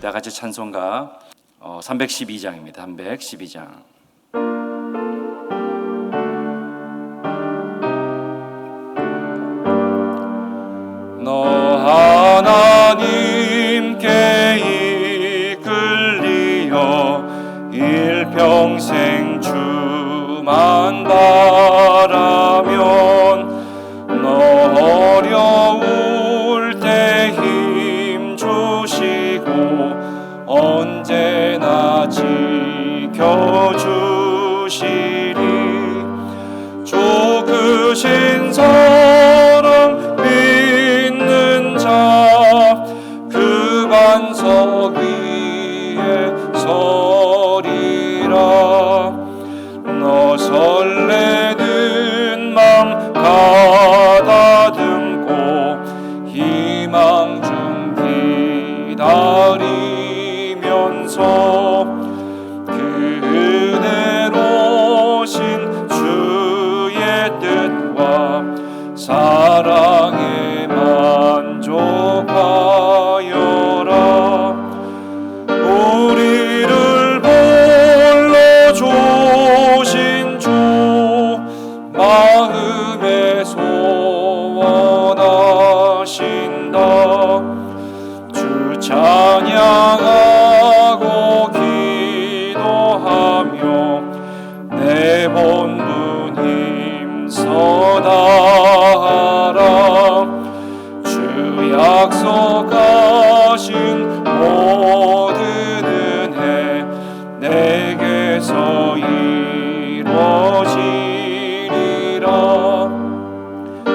다 같이 찬송가 312장입니다. 312장. 너 하나님께 이끌리어 일평생 주만 바라면 너 어려울 때 힘 주시고 언제나 지켜주시리. 주 크신 사랑 믿는 자 그 반석 위에 서리라. 너 설레는 맘 가다듬고 희망 중 기다리면서 그 은혜로신 주의 뜻과 사랑에 만족하여라. 우리를 불러주신 주 마음에 소원하신다. 주 찬양하고 기도하며 내 본분 힘써다하라. 주 약속하신 모든 은혜 내게서 이루어지리라.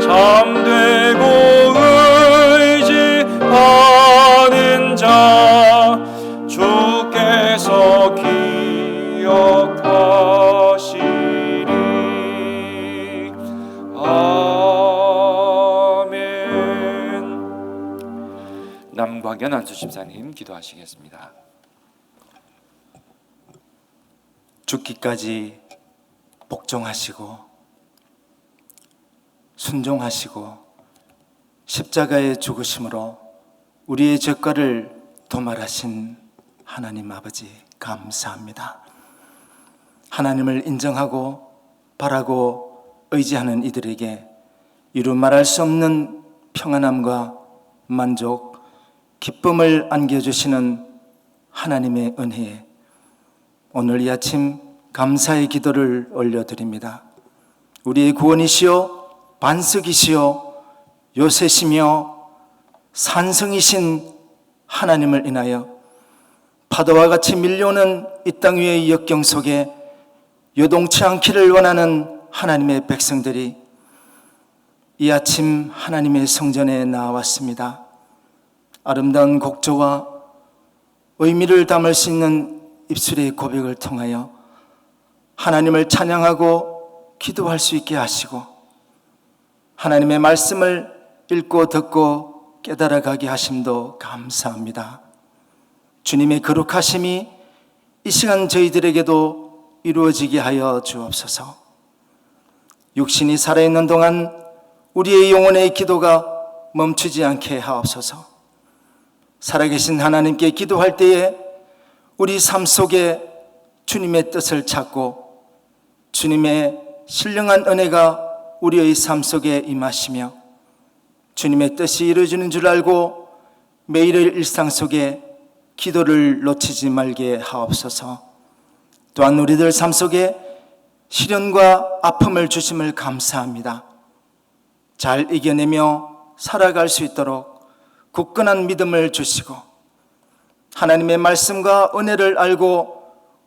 참되고 의지하는 자 주께서 기억하시리. 아멘. 남광현 안수집사님 기도하시겠습니다. 죽기까지 복종하시고 순종하시고 십자가의 죽으심으로 우리의 죄과를 도말하신 하나님 아버지 감사합니다. 하나님을 인정하고 바라고 의지하는 이들에게 이루 말할 수 없는 평안함과 만족, 기쁨을 안겨주시는 하나님의 은혜에 오늘 이 아침 감사의 기도를 올려드립니다. 우리의 구원이시요 반석이시요 요새시며 산성이신 하나님을 인하여 파도와 같이 밀려오는 이 땅 위의 역경 속에 요동치 않기를 원하는 하나님의 백성들이 이 아침 하나님의 성전에 나왔습니다. 아름다운 곡조와 의미를 담을 수 있는 입술의 고백을 통하여 하나님을 찬양하고 기도할 수 있게 하시고 하나님의 말씀을 읽고 듣고 깨달아가게 하심도 감사합니다. 주님의 거룩하심이 이 시간 저희들에게도 이루어지게 하여 주옵소서. 육신이 살아있는 동안 우리의 영혼의 기도가 멈추지 않게 하옵소서. 살아계신 하나님께 기도할 때에 우리 삶 속에 주님의 뜻을 찾고 주님의 신령한 은혜가 우리의 삶 속에 임하시며 주님의 뜻이 이루어지는 줄 알고 매일의 일상 속에 기도를 놓치지 말게 하옵소서. 또한 우리들 삶 속에 시련과 아픔을 주심을 감사합니다. 잘 이겨내며 살아갈 수 있도록 굳건한 믿음을 주시고 하나님의 말씀과 은혜를 알고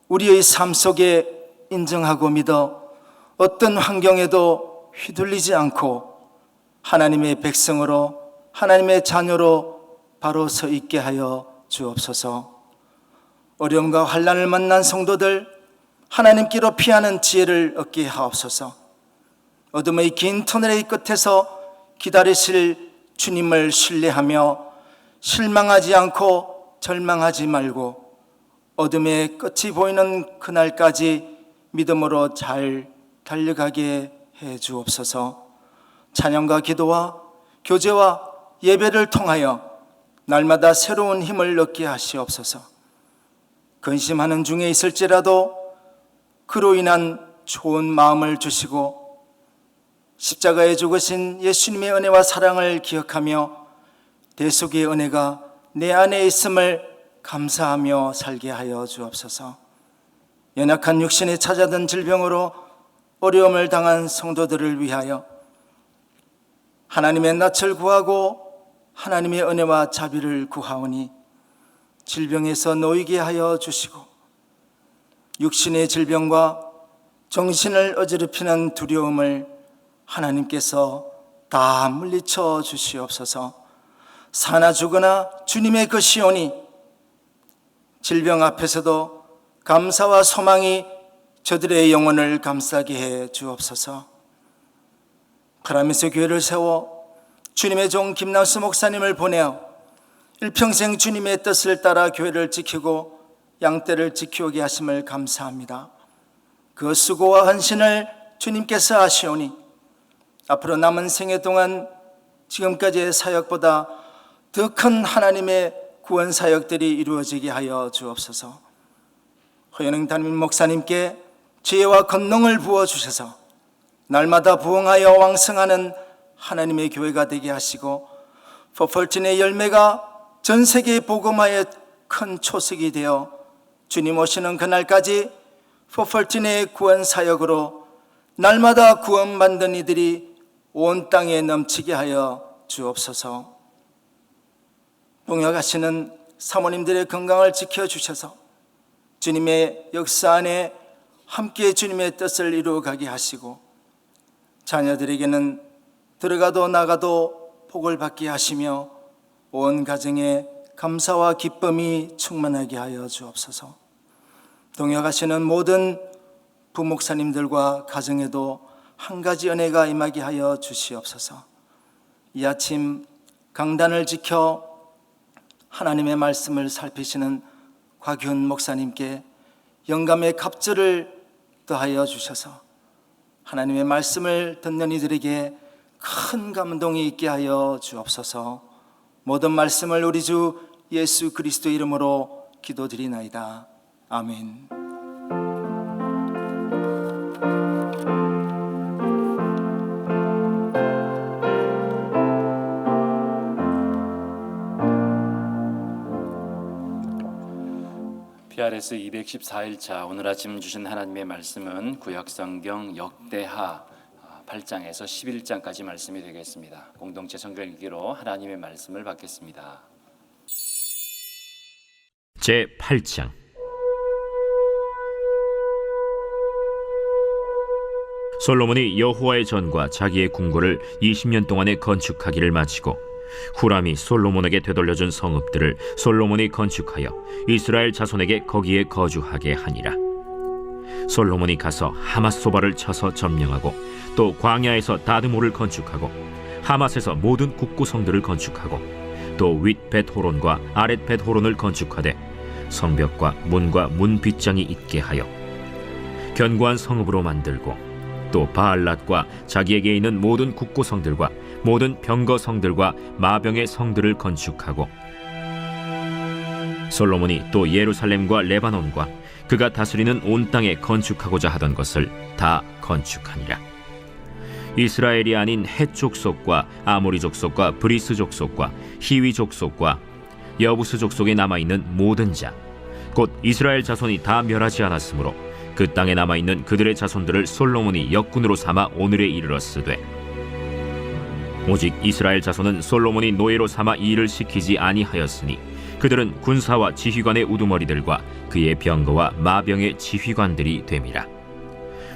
우리의 삶 속에 인정하고 믿어 어떤 환경에도 휘둘리지 않고 하나님의 백성으로 하나님의 자녀로 바로 서 있게 하여 주옵소서. 어려움과 환난을 만난 성도들 하나님께로 피하는 지혜를 얻게 하옵소서. 어둠의 긴 터널의 끝에서 기다리실 주님을 신뢰하며 실망하지 않고 절망하지 말고 어둠의 끝이 보이는 그날까지 믿음으로 잘 달려가게 해 주옵소서. 찬양과 기도와 교제와 예배를 통하여 날마다 새로운 힘을 얻게 하시옵소서. 근심하는 중에 있을지라도 그로 인한 좋은 마음을 주시고 십자가에 죽으신 예수님의 은혜와 사랑을 기억하며 대속의 은혜가 내 안에 있음을 감사하며 살게 하여 주옵소서. 연약한 육신에 찾아든 질병으로 어려움을 당한 성도들을 위하여 하나님의 낯을 구하고 하나님의 은혜와 자비를 구하오니 질병에서 놓이게 하여 주시고 육신의 질병과 정신을 어지럽히는 두려움을 하나님께서 다 물리쳐 주시옵소서. 사나 죽으나 주님의 것이오니 질병 앞에서도 감사와 소망이 저들의 영혼을 감싸게 해 주옵소서. 파라미스 교회를 세워 주님의 종 김남수 목사님을 보내어 일평생 주님의 뜻을 따라 교회를 지키고 양떼를 지키오게 하심을 감사합니다. 그 수고와 헌신을 주님께서 하시오니 앞으로 남은 생애 동안 지금까지의 사역보다 더 큰 하나님의 구원 사역들이 이루어지게 하여 주옵소서. 허연행 담임 목사님께 지혜와 권능을 부어주셔서 날마다 부흥하여 왕성하는 하나님의 교회가 되게 하시고 포펄틴의 열매가 전 세계에 복음하여 큰 초석이 되어 주님 오시는 그날까지 포펄틴의 구원 사역으로 날마다 구원받는 이들이 온 땅에 넘치게 하여 주옵소서. 동역하시는 사모님들의 건강을 지켜주셔서 주님의 역사 안에 함께 주님의 뜻을 이루어가게 하시고 자녀들에게는 들어가도 나가도 복을 받게 하시며 온 가정에 감사와 기쁨이 충만하게 하여 주옵소서. 동역하시는 모든 부목사님들과 가정에도 한 가지 은혜가 임하게 하여 주시옵소서. 이 아침 강단을 지켜 하나님의 말씀을 살피시는 곽윤 목사님께 영감의 갑절을 더하여 주셔서 하나님의 말씀을 듣는 이들에게 큰 감동이 있게 하여 주옵소서. 모든 말씀을 우리 주 예수 그리스도 이름으로 기도드리나이다. 아멘. PRS 214일차 오늘 아침 주신 하나님의 말씀은 구약성경 역대하 8장에서 11장까지 말씀이 되겠습니다. 공동체 성경 읽기로 하나님의 말씀을 받겠습니다. 제8장 솔로몬이 여호와의 전과 자기의 궁궐을 20년 동안에 건축하기를 마치고 후람이 솔로몬에게 되돌려준 성읍들을 솔로몬이 건축하여 이스라엘 자손에게 거기에 거주하게 하니라. 솔로몬이 가서 하맛소바를 쳐서 점령하고 또 광야에서 다드모를 건축하고 하맛에서 모든 국구성들을 건축하고 또 윗 벳호론과 아랫 벳호론을 건축하되 성벽과 문과 문 빗장이 있게 하여 견고한 성읍으로 만들고 또 바알랏과 자기에게 있는 모든 국구성들과 모든 병거성들과 마병의 성들을 건축하고 솔로몬이 또 예루살렘과 레바논과 그가 다스리는 온 땅에 건축하고자 하던 것을 다 건축하니라. 이스라엘이 아닌 헷 족속과 아모리 족속과 브리스 족속과 히위 족속과 여부스 족속에 남아있는 모든 자 곧 이스라엘 자손이 다 멸하지 않았으므로 그 땅에 남아있는 그들의 자손들을 솔로몬이 역군으로 삼아 오늘에 이르렀으되 오직 이스라엘 자손은 솔로몬이 노예로 삼아 이 일을 시키지 아니하였으니 그들은 군사와 지휘관의 우두머리들과 그의 병거와 마병의 지휘관들이 됨이라.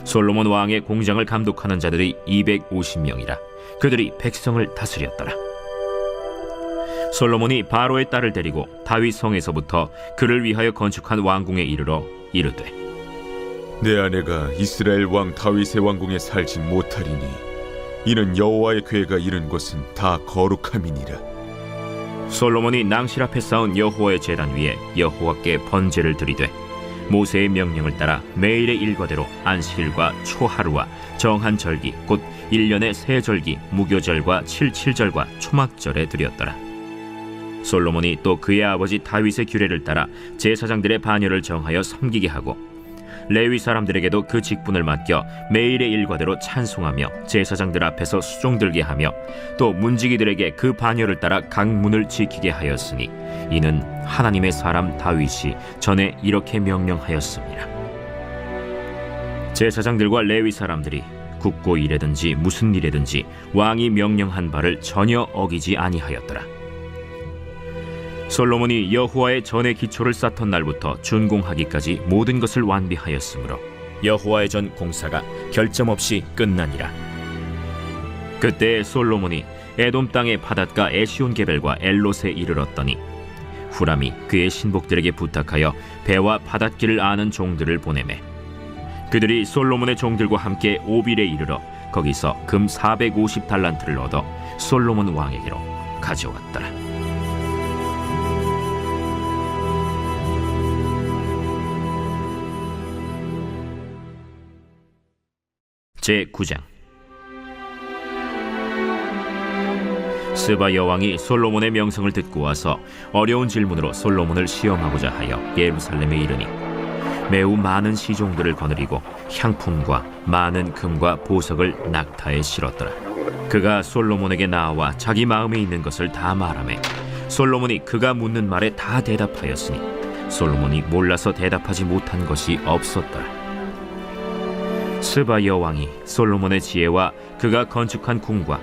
솔로몬 왕의 공장을 감독하는 자들이 250명이라. 그들이 백성을 다스렸더라. 솔로몬이 바로의 딸을 데리고 다윗 성에서부터 그를 위하여 건축한 왕궁에 이르러 이르되 내 아내가 이스라엘 왕 다윗의 왕궁에 살지 못하리니 이는 여호와의 궤가 이른 곳은 다 거룩함이니라. 솔로몬이 낭실 앞에 쌓은 여호와의 제단 위에 여호와께 번제를 드리되 모세의 명령을 따라 매일의 일과대로 안식일과 초하루와 정한 절기 곧 1년의 세 절기 무교절과 칠칠절과 초막절에 드렸더라. 솔로몬이 또 그의 아버지 다윗의 규례를 따라 제사장들의 반열을 정하여 섬기게 하고 레위 사람들에게도 그 직분을 맡겨 매일의 일과대로 찬송하며 제사장들 앞에서 수종 들게 하며 또 문지기들에게 그 반열을 따라 각 문을 지키게 하였으니 이는 하나님의 사람 다윗이 전에 이렇게 명령하였습니다. 제사장들과 레위 사람들이 국고 일에든지 무슨 일에든지 왕이 명령한 바를 전혀 어기지 아니하였더라. 솔로몬이 여호와의 전의 기초를 쌓던 날부터 준공하기까지 모든 것을 완비하였으므로 여호와의 전 공사가 결점 없이 끝나니라. 그때 솔로몬이 에돔 땅의 바닷가 에시온게벨과 엘롯에 이르렀더니 후람이 그의 신복들에게 부탁하여 배와 바닷길을 아는 종들을 보내매 그들이 솔로몬의 종들과 함께 오빌에 이르러 거기서 금 450달란트를 얻어 솔로몬 왕에게로 가져왔더라. 제9장. 스바 여왕이 솔로몬의 명성을 듣고 와서 어려운 질문으로 솔로몬을 시험하고자 하여 예루살렘에 이르니 매우 많은 시종들을 거느리고 향품과 많은 금과 보석을 낙타에 실었더라. 그가 솔로몬에게 나와 자기 마음에 있는 것을 다 말하매 솔로몬이 그가 묻는 말에 다 대답하였으니 솔로몬이 몰라서 대답하지 못한 것이 없었더라. 스바 여왕이 솔로몬의 지혜와 그가 건축한 궁과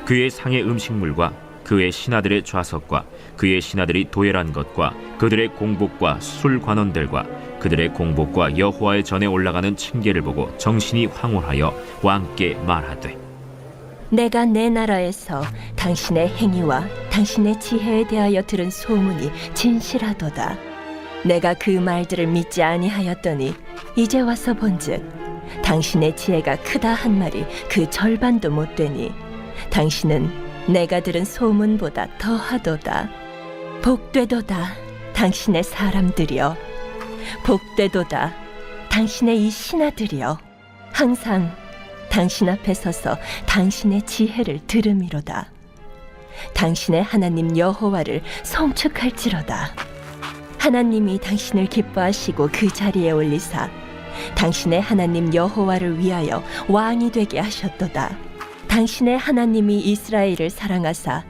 그의 상의 음식물과 그의 신하들의 좌석과 그의 신하들이 도열한 것과 그들의 공복과 술 관원들과 그들의 공복과 여호와의 전에 올라가는 층계를 보고 정신이 황홀하여 왕께 말하되 내가 내 나라에서 당신의 행위와 당신의 지혜에 대하여 들은 소문이 진실하도다. 내가 그 말들을 믿지 아니하였더니 이제 와서 본즉 당신의 지혜가 크다 한 말이 그 절반도 못 되니 당신은 내가 들은 소문보다 더하도다. 복되도다 당신의 사람들이여, 복되도다 당신의 이 신하들이여, 항상 당신 앞에 서서 당신의 지혜를 들음이로다. 당신의 하나님 여호와를 송축할지로다. 하나님이 당신을 기뻐하시고 그 자리에 올리사 당신의 하나님 여호와를 위하여 왕이 되게 하셨도다. 당신의 하나님이 이스라엘을 사랑하사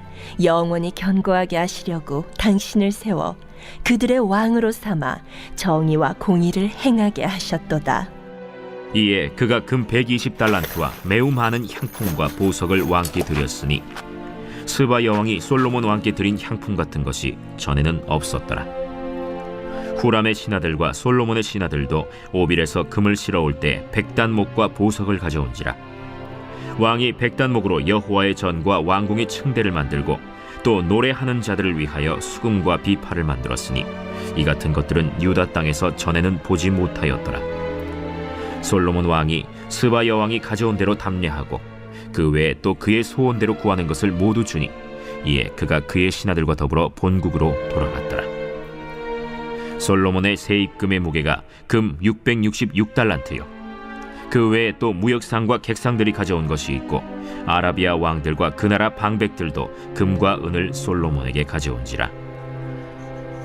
영원히 견고하게 하시려고 당신을 세워 그들의 왕으로 삼아 정의와 공의를 행하게 하셨도다. 이에 그가 금 120달란트와 매우 많은 향품과 보석을 왕께 드렸으니 스바 여왕이 솔로몬 왕께 드린 향품 같은 것이 전에는 없었더라. 후람의 신하들과 솔로몬의 신하들도 오빌에서 금을 실어올 때 백단목과 보석을 가져온지라. 왕이 백단목으로 여호와의 전과 왕궁의 층대를 만들고 또 노래하는 자들을 위하여 수금과 비파를 만들었으니 이 같은 것들은 유다 땅에서 전에는 보지 못하였더라. 솔로몬 왕이 스바 여왕이 가져온 대로 담례하고 그 외에 또 그의 소원대로 구하는 것을 모두 주니 이에 그가 그의 신하들과 더불어 본국으로 돌아갔더라. 솔로몬의 세입금의 무게가 금 666달란트요 그 외에 또 무역상과 객상들이 가져온 것이 있고 아라비아 왕들과 그 나라 방백들도 금과 은을 솔로몬에게 가져온지라.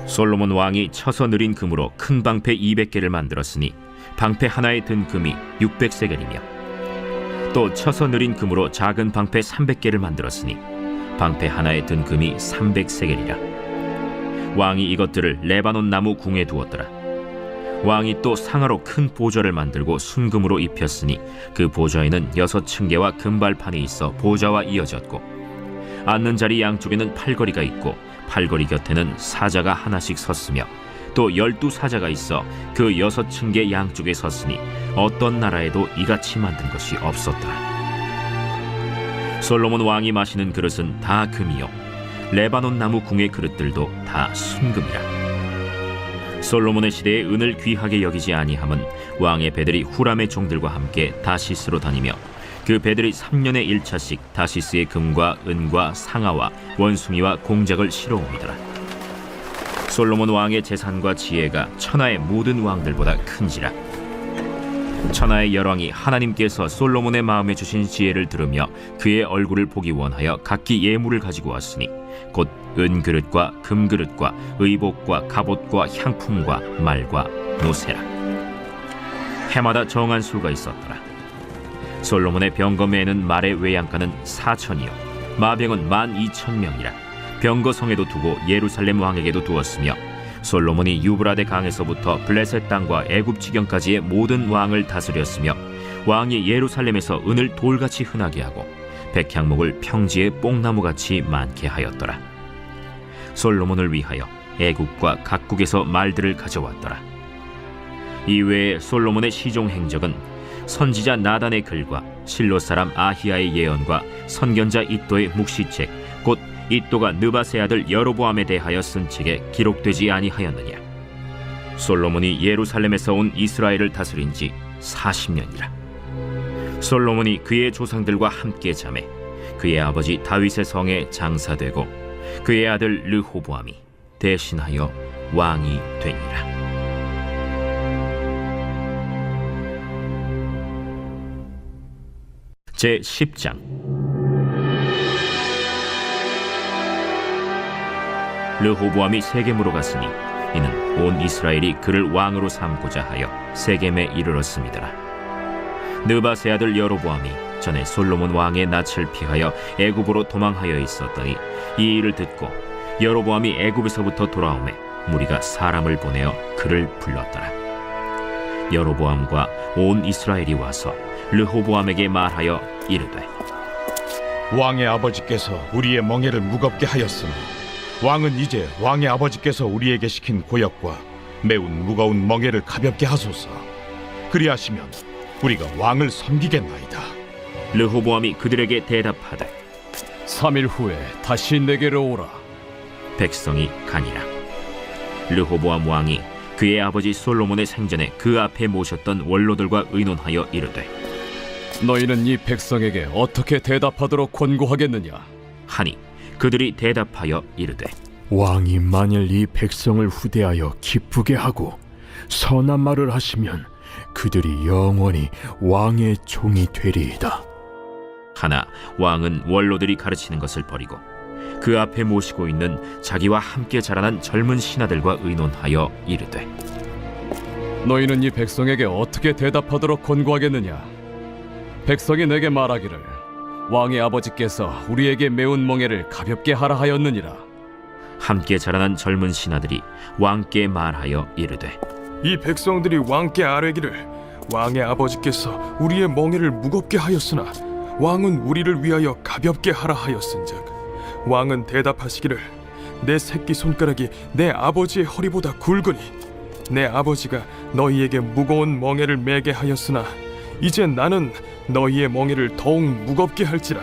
솔로몬 왕이 쳐서 느린 금으로 큰 방패 200개를 만들었으니 방패 하나에 든 금이 600세겔이며 또 쳐서 느린 금으로 작은 방패 300개를 만들었으니 방패 하나에 든 금이 300세겔이라. 왕이 이것들을 레바논 나무 궁에 두었더라. 왕이 또 상하로 큰 보좌를 만들고 순금으로 입혔으니 그 보좌에는 6층계와 금발판이 있어 보좌와 이어졌고 앉는 자리 양쪽에는 팔걸이가 있고 팔걸이 곁에는 사자가 하나씩 섰으며 또 12사자가 있어 그 6층계 양쪽에 섰으니 어떤 나라에도 이같이 만든 것이 없었더라. 솔로몬 왕이 마시는 그릇은 다 금이요 레바논 나무 궁의 그릇들도 다 순금이라. 솔로몬의 시대에 은을 귀하게 여기지 아니함은 왕의 배들이 후람의 종들과 함께 다시스로 다니며 그 배들이 3년에 1차씩 다시스의 금과 은과 상아와 원숭이와 공작을 실어옵니더라. 솔로몬 왕의 재산과 지혜가 천하의 모든 왕들보다 큰지라. 천하의 열왕이 하나님께서 솔로몬의 마음에 주신 지혜를 들으며 그의 얼굴을 보기 원하여 각기 예물을 가지고 왔으니 곧 은그릇과 금그릇과 의복과 갑옷과 향품과 말과 노새라. 해마다 정한 수가 있었더라. 솔로몬의 병거매에는 말의 외양간은 4천이요 마병은 12,000명이라. 병거성에도 두고 예루살렘 왕에게도 두었으며 솔로몬이 유브라데 강에서부터 블레셋 땅과 애굽 지경까지의 모든 왕을 다스렸으며 왕이 예루살렘에서 은을 돌같이 흔하게 하고 백향목을 평지에 뽕나무같이 많게 하였더라. 솔로몬을 위하여 애굽과 각국에서 말들을 가져왔더라. 이외에 솔로몬의 시종 행적은 선지자 나단의 글과 실로 사람 아히야의 예언과 선견자 이도의 묵시책 곧 이도가 느바세 아들 여로보암에 대하여 쓴 책에 기록되지 아니하였느냐. 솔로몬이 예루살렘에서 온 이스라엘을 다스린 지 40년이라. 솔로몬이 그의 조상들과 함께 자매 그의 아버지 다윗의 성에 장사되고 그의 아들 르호보암이 대신하여 왕이 되니라. 제 10장. 르호보암이 세겜으로 갔으니 이는 온 이스라엘이 그를 왕으로 삼고자 하여 세겜에 이르렀음이더라. 느바세 아들 여로보암이 전에 솔로몬 왕의 낯을 피하여 애굽으로 도망하여 있었더니 이 일을 듣고 여로보암이 애굽에서부터 돌아오매 무리가 사람을 보내어 그를 불렀더라. 여로보암과 온 이스라엘이 와서 르호보암에게 말하여 이르되 왕의 아버지께서 우리의 멍에를 무겁게 하였으나 왕은 이제 왕의 아버지께서 우리에게 시킨 고역과 매운 무거운 멍에를 가볍게 하소서. 그리하시면 우리가 왕을 섬기겠나이다. 르호보암이 그들에게 대답하되 3일 후에 다시 내게로 오라. 백성이 가니라. 르호보암 왕이 그의 아버지 솔로몬의 생전에 그 앞에 모셨던 원로들과 의논하여 이르되 너희는 이 백성에게 어떻게 대답하도록 권고하겠느냐? 하니 그들이 대답하여 이르되 왕이 만일 이 백성을 후대하여 기쁘게 하고 선한 말을 하시면 그들이 영원히 왕의 종이 되리이다. 하나 왕은 원로들이 가르치는 것을 버리고 그 앞에 모시고 있는 자기와 함께 자라난 젊은 신하들과 의논하여 이르되 너희는 이 백성에게 어떻게 대답하도록 권고하겠느냐? 백성이 내게 말하기를 왕의 아버지께서 우리에게 매운 멍에를 가볍게 하라 하였느니라. 함께 자라난 젊은 신하들이 왕께 말하여 이르되 이 백성들이 왕께 아뢰기를 왕의 아버지께서 우리의 멍에를 무겁게 하였으나 왕은 우리를 위하여 가볍게 하라 하였은즉 왕은 대답하시기를 내 새끼 손가락이 내 아버지의 허리보다 굵으니 내 아버지가 너희에게 무거운 멍에를 매게 하였으나 이제 나는 너희의 멍에를 더욱 무겁게 할지라.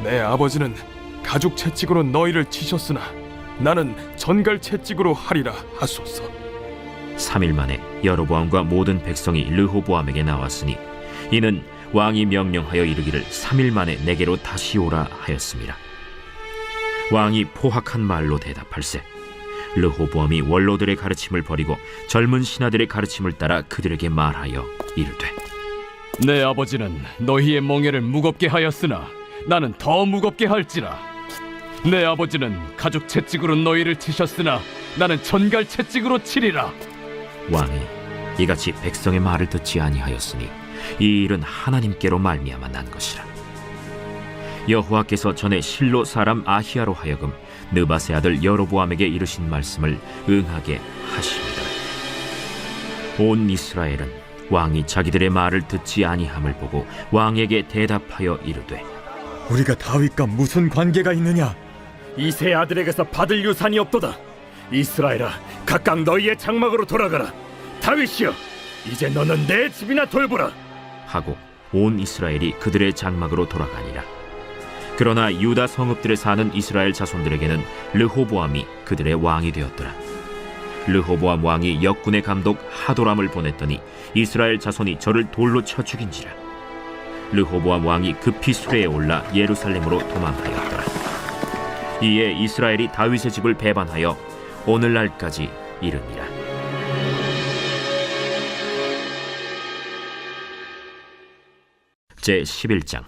내 아버지는 가죽 채찍으로 너희를 치셨으나 나는 전갈 채찍으로 하리라 하소서. 3일 만에 여로보암과 모든 백성이 르호보암에게 나왔으니 이는 왕이 명령하여 이르기를 3일 만에 내게로 다시 오라 하였습니다. 왕이 포악한 말로 대답할세 르호보암이 원로들의 가르침을 버리고 젊은 신하들의 가르침을 따라 그들에게 말하여 이르되 내 아버지는 너희의 멍에를 무겁게 하였으나 나는 더 무겁게 할지라. 내 아버지는 가죽 채찍으로 너희를 치셨으나 나는 전갈 채찍으로 치리라. 왕이 이같이 백성의 말을 듣지 아니하였으니 이 일은 하나님께로 말미암아 난 것이라. 여호와께서 전에 실로 사람 아히야로 하여금 느바세 아들 여로보암에게 이르신 말씀을 응하게 하십니다. 온 이스라엘은 왕이 자기들의 말을 듣지 아니함을 보고 왕에게 대답하여 이르되 우리가 다윗과 무슨 관계가 있느냐? 이 세 아들에게서 받을 유산이 없도다. 이스라엘아, 각각 너희의 장막으로 돌아가라. 다윗이여, 이제 너는 내 집이나 돌보라. 하고 온 이스라엘이 그들의 장막으로 돌아가니라. 그러나 유다 성읍들에 사는 이스라엘 자손들에게는 르호보암이 그들의 왕이 되었더라. 르호보암 왕이 역군의 감독 하도람을 보냈더니 이스라엘 자손이 저를 돌로 쳐 죽인지라. 르호보암 왕이 급히 수레에 올라 예루살렘으로 도망하였더라. 이에 이스라엘이 다윗의 집을 배반하여 오늘날까지 이르니라. 제 11장.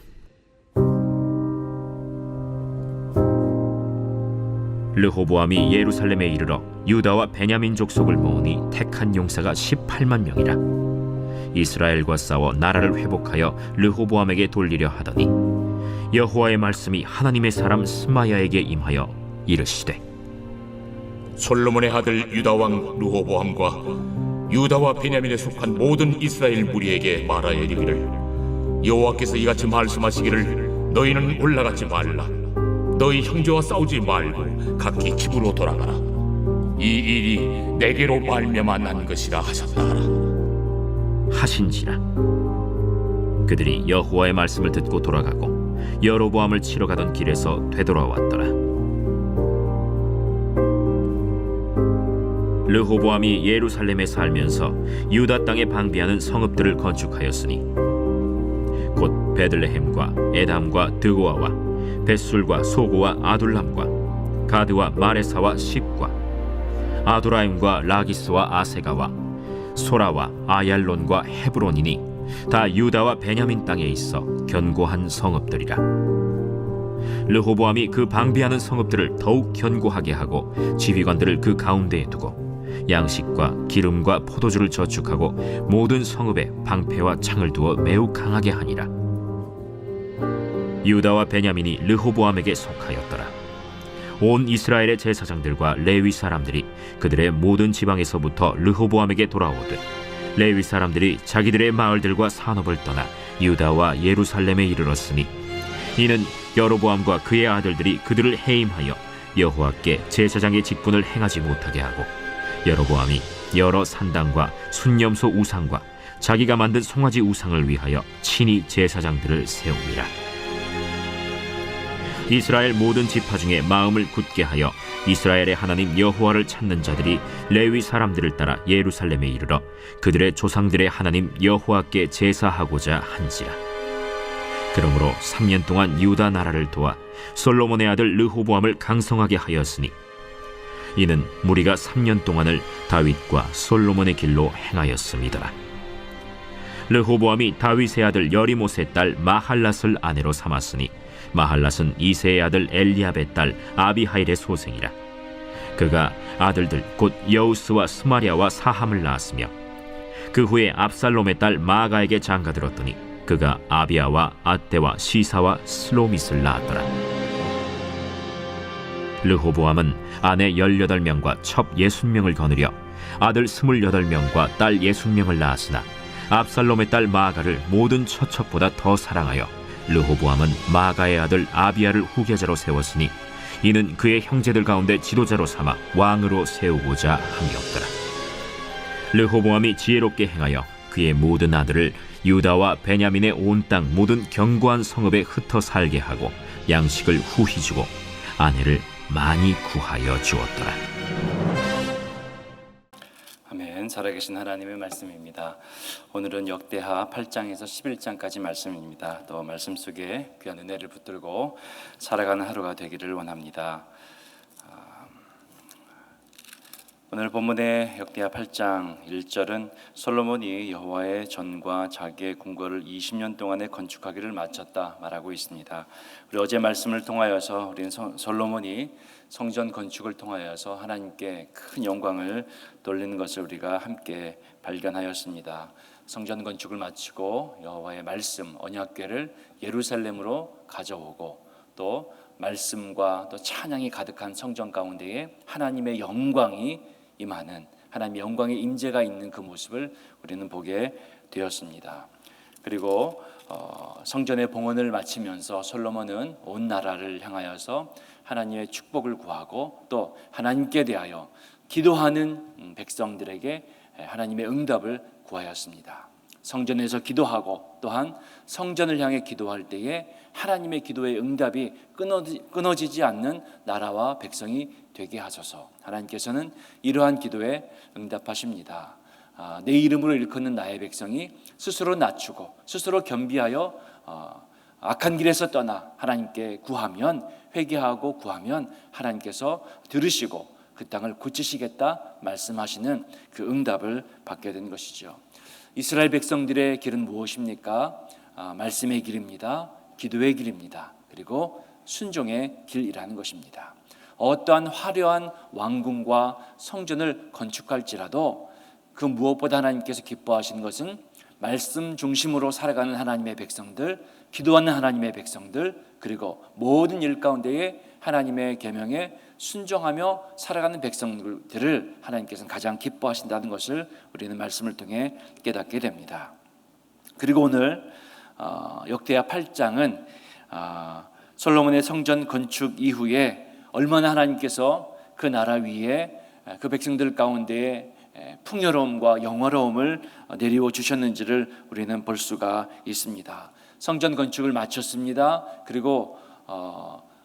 르호보암이 예루살렘에 이르러 유다와 베냐민 족속을 모으니 택한 용사가 18만 명이라. 이스라엘과 싸워 나라를 회복하여 르호보암에게 돌리려 하더니 여호와의 말씀이 하나님의 사람 스마야에게 임하여 이르시되, 솔로몬의 아들 유다 왕 르호보암과 유다와 베냐민에 속한 모든 이스라엘 무리에게 말하여 이르기를, 여호와께서 이같이 말씀하시기를, 너희는 올라가지 말라. 너희 형제와 싸우지 말고 각기 집으로 돌아가라. 이 일이 내게로 말미암아 난 것이라 하셨다 하라. 하신지라. 그들이 여호와의 말씀을 듣고 돌아가고 여로보암을 치러 가던 길에서 되돌아왔더라. 르호보암이 예루살렘에 살면서 유다 땅에 방비하는 성읍들을 건축하였으니 곧 베들레헴과 에담과 드고아와 벳술과 소고와 아둘람과 가드와 마레사와 십과 아도라임과 라기스와 아세가와 소라와 아얄론과 헤브론이니 다 유다와 베냐민 땅에 있어 견고한 성읍들이라. 르호보암이 그 방비하는 성읍들을 더욱 견고하게 하고 지휘관들을 그 가운데에 두고 양식과 기름과 포도주를 저축하고 모든 성읍에 방패와 창을 두어 매우 강하게 하니라. 유다와 베냐민이 르호보암에게 속하였더라. 온 이스라엘의 제사장들과 레위 사람들이 그들의 모든 지방에서부터 르호보암에게 돌아오듯 레위 사람들이 자기들의 마을들과 산업을 떠나 유다와 예루살렘에 이르렀으니 이는 여로보암과 그의 아들들이 그들을 해임하여 여호와께 제사장의 직분을 행하지 못하게 하고 여로보암이 여러 산당과 순념소 우상과 자기가 만든 송아지 우상을 위하여 친히 제사장들을 세웁니다. 이스라엘 모든 지파 중에 마음을 굳게 하여 이스라엘의 하나님 여호와를 찾는 자들이 레위 사람들을 따라 예루살렘에 이르러 그들의 조상들의 하나님 여호와께 제사하고자 한지라. 그러므로 3년 동안 유다 나라를 도와 솔로몬의 아들 르호보암을 강성하게 하였으니 이는 무리가 3년 동안을 다윗과 솔로몬의 길로 행하였음이더라. 르호보암이 다윗의 아들 여리못의 딸 마할랏을 아내로 삼았으니 마할랏은 이새의 아들 엘리압의 딸 아비하일의 소생이라. 그가 아들들 곧 여우스와 스마리아와 사함을 낳았으며 그 후에 압살롬의 딸 마아가에게 장가들었더니 그가 아비아와 아떼와 시사와 슬로밋을 낳았더라. 르호보암은 아내 18명과 첩 60명을 거느려 아들 28명과 딸 60명을 낳았으나 압살롬의 딸 마아가를 모든 처첩보다 더 사랑하여 르호보암은 마아가의 아들 아비아를 후계자로 세웠으니 이는 그의 형제들 가운데 지도자로 삼아 왕으로 세우고자 함이었더라. 르호보암이 지혜롭게 행하여 그의 모든 아들을 유다와 베냐민의 온 땅 모든 견고한 성읍에 흩어 살게 하고 양식을 후히 주고 아내를 많이 구하여 주었더라. 아멘. 살아계신 하나님의 말씀입니다. 오늘은 역대하 8장에서 11장까지 말씀입니다. 또 말씀 속에 귀한 은혜를 붙들고 살아가는 하루가 되기를 원합니다. 오늘 본문의 역대하 8장 1절은 솔로몬이 여호와의 전과 자기의 궁궐을 20년 동안에 건축하기를 마쳤다 말하고 있습니다. 우리 어제 말씀을 통하여서 우리는 솔로몬이 성전 건축을 통하여서 하나님께 큰 영광을 돌리는 것을 우리가 함께 발견하였습니다. 성전 건축을 마치고 여호와의 말씀 언약궤를 예루살렘으로 가져오고 또 말씀과 또 찬양이 가득한 성전 가운데에 하나님의 영광이 임하는, 하나님의 영광의 임재가 있는 그 모습을 우리는 보게 되었습니다. 그리고 성전의 봉헌을 마치면서 솔로몬은 온 나라를 향하여서 하나님의 축복을 구하고 또 하나님께 대하여 기도하는 백성들에게 하나님의 응답을 구하였습니다. 성전에서 기도하고 또한 성전을 향해 기도할 때에 하나님의 기도의 응답이 끊어지지 않는 나라와 백성이 되게 하소서. 하나님께서는 이러한 기도에 응답하십니다. 내 이름으로 일컫는 나의 백성이 스스로 낮추고 스스로 겸비하여 악한 길에서 떠나 하나님께 구하면, 회개하고 구하면 하나님께서 들으시고 그 땅을 고치시겠다 말씀하시는 그 응답을 받게 된 것이죠. 이스라엘 백성들의 길은 무엇입니까? 말씀의 길입니다. 기도의 길입니다. 그리고 순종의 길이라는 것입니다. 어떠한 화려한 왕궁과 성전을 건축할지라도 그 무엇보다 하나님께서 기뻐하시는 것은 말씀 중심으로 살아가는 하나님의 백성들, 기도하는 하나님의 백성들, 그리고 모든 일 가운데에 하나님의 계명에 순종하며 살아가는 백성들을 하나님께서는 가장 기뻐하신다는 것을 우리는 말씀을 통해 깨닫게 됩니다. 그리고 오늘 역대하 8장은 솔로몬의 성전 건축 이후에 얼마나 하나님께서 그 나라 위에 그 백성들 가운데에 풍요로움과 영화로움을 내리워 주셨는지를 우리는 볼 수가 있습니다. 성전 건축을 마쳤습니다. 그리고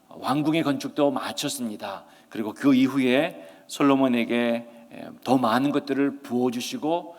왕궁의 건축도 마쳤습니다. 그리고 그 이후에 솔로몬에게 더 많은 것들을 부어주시고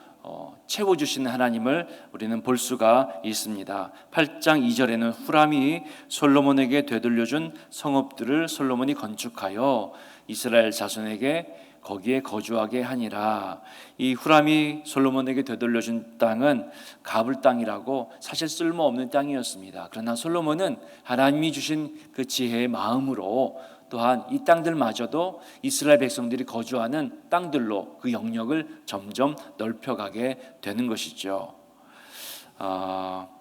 채워주시는 하나님을 우리는 볼 수가 있습니다. 8장 2절에는 후람이 솔로몬에게 되돌려준 성읍들을 솔로몬이 건축하여 이스라엘 자손에게 거기에 거주하게 하니라. 이 후람이 솔로몬에게 되돌려준 땅은 가불 땅이라고 사실 쓸모없는 땅이었습니다. 그러나 솔로몬은 하나님이 주신 그 지혜의 마음으로 또한 이 땅들마저도 이스라엘 백성들이 거주하는 땅들로 그 영역을 점점 넓혀가게 되는 것이죠.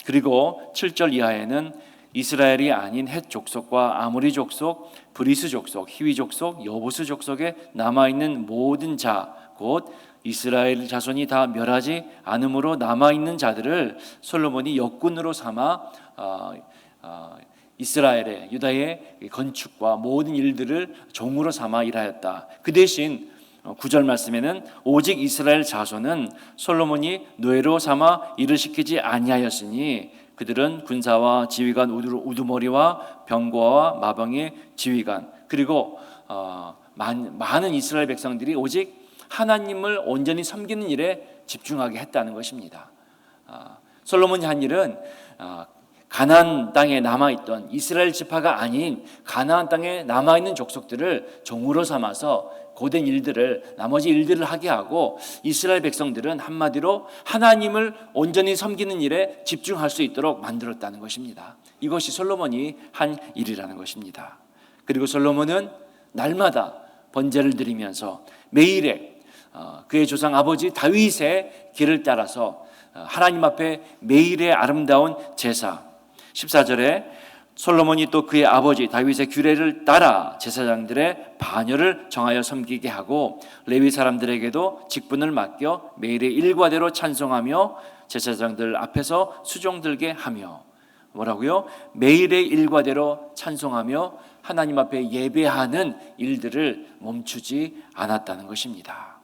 그리고 7절 이하에는 이스라엘이 아닌 헷 족속과 아모리 족속, 브리스 족속, 히위 족속, 여부스 족속에 남아있는 모든 자, 곧 이스라엘 자손이 다 멸하지 않음으로 남아있는 자들을 솔로몬이 역군으로 삼아 이스라엘의 유다의 건축과 모든 일들을 종으로 삼아 일하였다. 그 대신 9절 말씀에는 오직 이스라엘 자손은 솔로몬이 노예로 삼아 일을 시키지 아니하였으니 그들은 군사와 지휘관 우두머리와 병거와 마병의 지휘관, 그리고 많은 이스라엘 백성들이 오직 하나님을 온전히 섬기는 일에 집중하게 했다는 것입니다. 솔로몬이 한 일은 가나안 땅에 남아있던 이스라엘 지파가 아닌 가나안 땅에 남아있는 족속들을 종으로 삼아서 고된 일들을, 나머지 일들을 하게 하고 이스라엘 백성들은 한마디로 하나님을 온전히 섬기는 일에 집중할 수 있도록 만들었다는 것입니다. 이것이 솔로몬이 한 일이라는 것입니다. 그리고 솔로몬은 날마다 번제를 드리면서 매일에 그의 조상 아버지 다윗의 길을 따라서 하나님 앞에 매일의 아름다운 제사, 14절에 솔로몬이 또 그의 아버지 다윗의 규례를 따라 제사장들의 반열을 정하여 섬기게 하고 레위 사람들에게도 직분을 맡겨 매일의 일과대로 찬송하며 제사장들 앞에서 수종 들게 하며, 뭐라고요? 매일의 일과대로 찬송하며 하나님 앞에 예배하는 일들을 멈추지 않았다는 것입니다.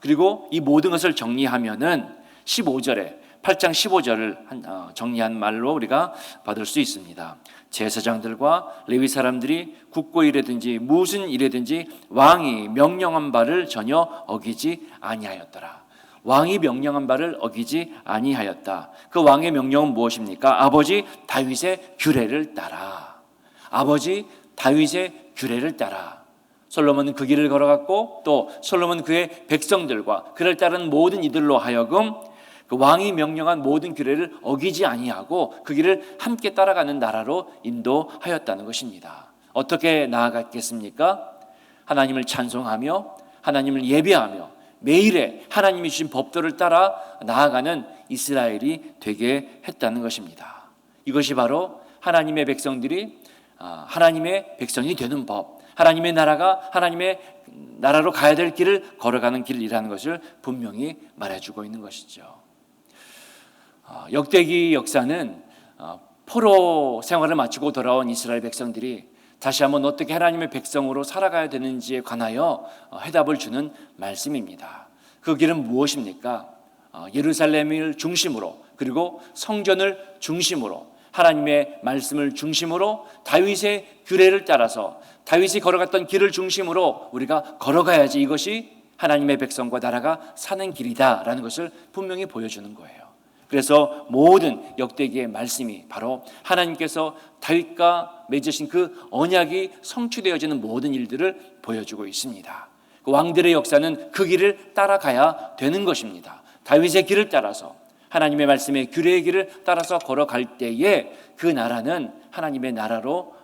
그리고 이 모든 것을 정리하면은 15절에 8장 15절을 정리한 말로 우리가 받을 수 있습니다. 제사장들과 레위 사람들이 국고 일이든지 무슨 일이든지 왕이 명령한 바를 전혀 어기지 아니하였더라. 왕이 명령한 바를 어기지 아니하였다. 그 왕의 명령은 무엇입니까? 아버지 다윗의 규례를 따라. 아버지 다윗의 규례를 따라. 솔로몬은 그 길을 걸어갔고 또 솔로몬 그의 백성들과 그를 따르는 모든 이들로 하여금 그 왕이 명령한 모든 규례를 어기지 아니하고 그 길을 함께 따라가는 나라로 인도하였다는 것입니다. 어떻게 나아갔겠습니까? 하나님을 찬송하며 하나님을 예배하며 매일의 하나님이 주신 법도를 따라 나아가는 이스라엘이 되게 했다는 것입니다. 이것이 바로 하나님의 백성들이 하나님의 백성이 되는 법, 하나님의 나라가 하나님의 나라로 가야 될 길을 걸어가는 길이라는 것을 분명히 말해주고 있는 것이죠. 역대기 역사는 포로 생활을 마치고 돌아온 이스라엘 백성들이 다시 한번 어떻게 하나님의 백성으로 살아가야 되는지에 관하여 해답을 주는 말씀입니다. 그 길은 무엇입니까? 예루살렘을 중심으로 그리고 성전을 중심으로 하나님의 말씀을 중심으로 다윗의 규례를 따라서 다윗이 걸어갔던 길을 중심으로 우리가 걸어가야지 이것이 하나님의 백성과 나라가 사는 길이다라는 것을 분명히 보여주는 거예요. 그래서 모든 역대기의 말씀이 바로 하나님께서 다윗과 맺으신 그 언약이 성취되어지는 모든 일들을 보여주고 있습니다. 그 왕들의 역사는 그 길을 따라가야 되는 것입니다. 다윗의 길을 따라서 하나님의 말씀의 규례의 길을 따라서 걸어갈 때에 그 나라는 하나님의 나라로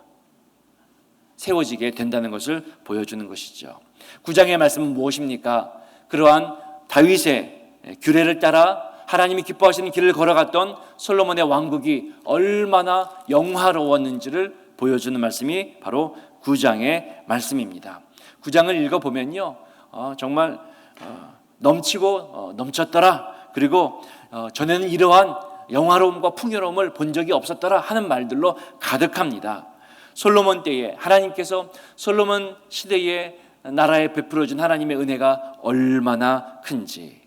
세워지게 된다는 것을 보여주는 것이죠. 9장의 말씀은 무엇입니까? 그러한 다윗의 규례를 따라 하나님이 기뻐하시는 길을 걸어갔던 솔로몬의 왕국이 얼마나 영화로웠는지를 보여주는 말씀이 바로 9장의 말씀입니다. 9장을 읽어보면요, 정말 넘치고 넘쳤더라, 그리고 전에는 이러한 영화로움과 풍요로움을 본 적이 없었더라 하는 말들로 가득합니다. 솔로몬 때에 하나님께서 솔로몬 시대에 나라에 베풀어준 하나님의 은혜가 얼마나 큰지,